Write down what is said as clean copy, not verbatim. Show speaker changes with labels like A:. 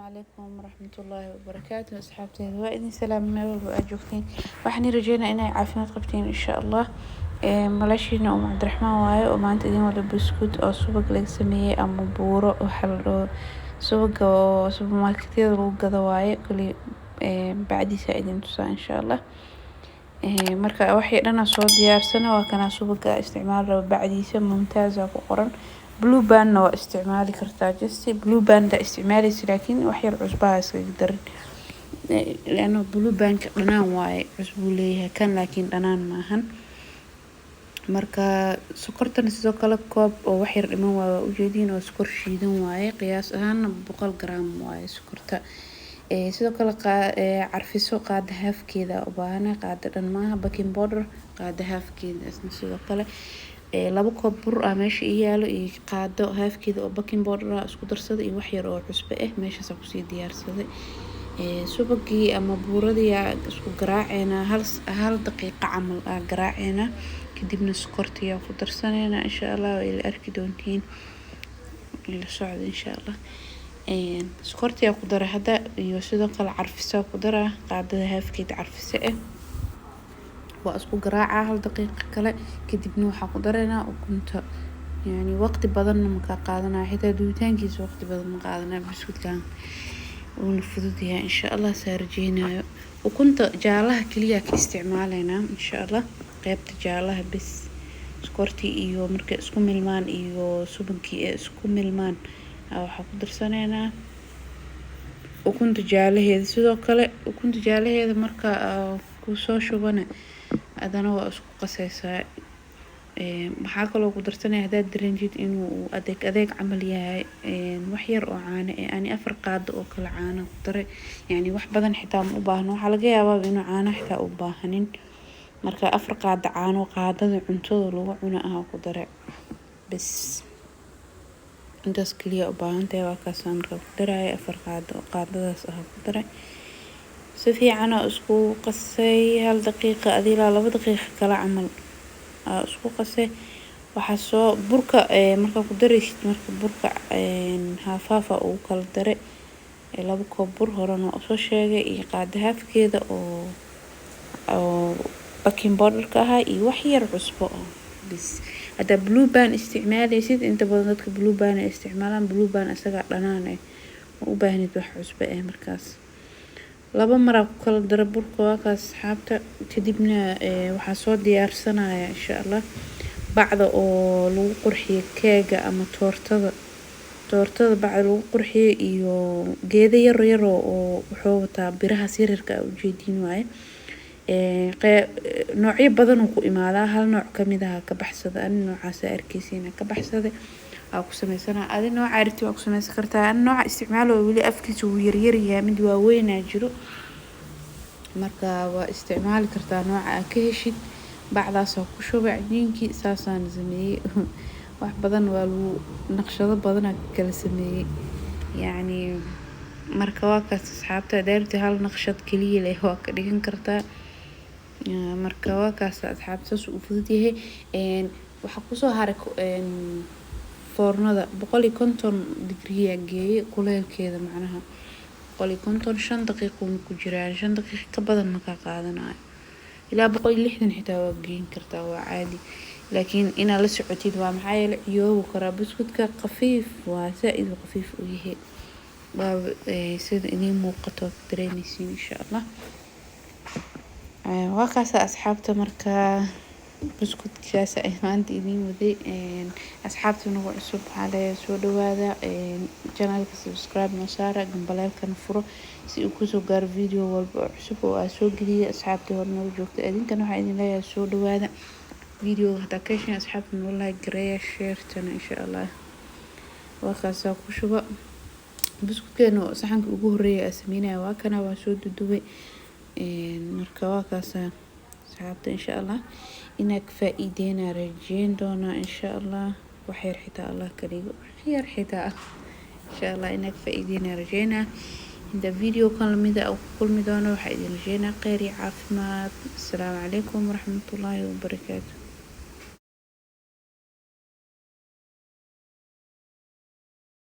A: عليكم ورحمة الله وبركاته أصحابتي وإذن سلام من وأجوكتين وحني رجينا إنا عافية قبتين إن شاء الله ملاشينا أم عبد الرحمن واي وما أنت دين ولا بسكوت أو سوبك لك سمية أم بورو وحلو سوبك أو سوبر ماركتير وقضا واي كلي بعدي سائدين تسا إن شاء الله marka waxayna soo diyaarsana waa kana subaga isticmaal rabo bacdiisa mumtaaz ah ku qoran blue band waa isticmaali kartaa just blue band isticmaalaysa laakiin wax yar cusbaa iska darin laana blue band dhanaan waaye cusbu leeyahay kan laakiin dhanaan maahan marka sokortan sidoo kale koob oo wax yar dhiman waa u jeedin oo sokor shiidan waaye qiyaas ahaan 100 gram waaye sokorta sidoo kale carfiso qaada haafkeeda u baahan qaada dhan maaha baking powder qaada haafkeeda sidoo kale laba koob bur ah meesha yaalo iyo qaado haafkeeda oo baking powder isku darsaday iyo wax yar oo cusbo ah meeshaas ku sii diyaarsaday subagii ama buuradii isku garaaceena hal daqiiqo camal garaaceena kadibna sokortiya ku darsanayna insha Allah way la arki doontiin ila socdo insha Allah sokortiya ku dara hada iyo sidoo kale carfiso ku dara qaadada haafkeeda carfiso waa isku garaaca hal daqiiqo kale kadibna waxa ku dareena ukunta yani waqti badan ma ka qaadanaa xitaa duutaankiisa waqti badan ma qaadanaa biskutkan uu fududiyaa insha Allah saarjeenayo ukunta jaalaha kaliya ka isticmaalayna insha Allah qaybta jaalaha bis sokorti iyo marka isku milmaan iyo subankii isku milmaan waxa ku darsanayna ukunta jaalaheeda sidoo kale ukunta jaalaheeda marka ku soo shubana adana waa isku qasaysaa waxa kale oo ku darsanay hadaad dareentid inuu adeeg camal yahay wax yar oo caano ani 4 qaado oo kala caano ku daray yani wax badan xitaa ma u baahno waxa laga yaabaa inuu caano xitaa u baahanin marka 4 qaado caano qaadada cuntada lagu cuno ku daray bas intaas kaliya u baahantahay waa kaas marka ku daray 4 qaado qaadadaas ku daray si fiican oo isku qasay hal daqiiqo adila 2 daqiiqo kala camal isku qasay waxa soo burka marka ku daraysid marka burka haafafa uu kala daray 2 koob bur horena soo sheegay iyo qaada haafkeeda oo baking powder ka iyo wax yar cusbo bis hada blue band isticmaalaysid inta badan dadka blue band isticmaalaan blue band asaga dhanaan u baahnid wax cusbo markaas laba mar ku kala dara burka waa kaas asxaabta kadibna waxa soo diyaarsanaya insha Allah bacda oo lagu qurxiyo keega ama toortada bacda lagu qurxiyo iyo geedo yar oo wuxuu wataa biraha sirirka u jeedin waaye noocyo badan ku imaada hal nooc kamid ah ka baxsada noocaas arkeysiina ka baxsada ku sameysana adi nooc aragti ku sameysan kartaa nooc isticmaalo wali afkiisu uu yar yahay mid waaweyn jiro marka waa isticmaali kartaa nooca ka heshid bacdaas ku shubay cajiinki saasaan sameeyay wax badan waa lagu naqshado badan kala sameeyay yani marka waa kaas asxaabta daarti hal naqshad kaliya leh waa ka dhigan kartaa marka waa kaas asxaabta soo fududahay waxa ku soo haray foornada 150 degree geeyay kuleelkeeda macnaha 150 daqiiqo ku jiraan 5 daqiiqo ka badan ma ka qaadanayo ilaa 160 xitaa waa geyn kartaa waa caadi laakiin ina la socotid waa maxay la ciyoobo kara biskutka qafiif waa saaid qafiif u yahay waa sida inay muuqato dareemaysiin insha Allah waa kaas asxaabta marka biskutkaas ay maanta idin waday asxaabta nagu cusub xalay soo dhawaada channelka subscribe ma saara gambaleelkana furo si uu ku soo gaaro video walba cusub oo soo geliyo asxaabta horna joogta idinkana waxa idin leeyahay soo dhawaada video hada ka heshin asxaabta wallahi gareeya share tana insha Allah waa kaas ku shuba biskutkeena saxanka ugu horeeyay sameynaa waa kana waa soo dudubay marka waa kaas asxaabta insha Allah inaad faa'iideena rajeen doona insha Allah waxyar xitaa Allah kaliyo waxyar xitaa insha Allah inaad faa'iideena rajeena inta video kan lamida oo kulmi doona waxa idin rajeena khayr iyo caafimaad assalaamu calaykum waraxmatullaahi wabarakaatuh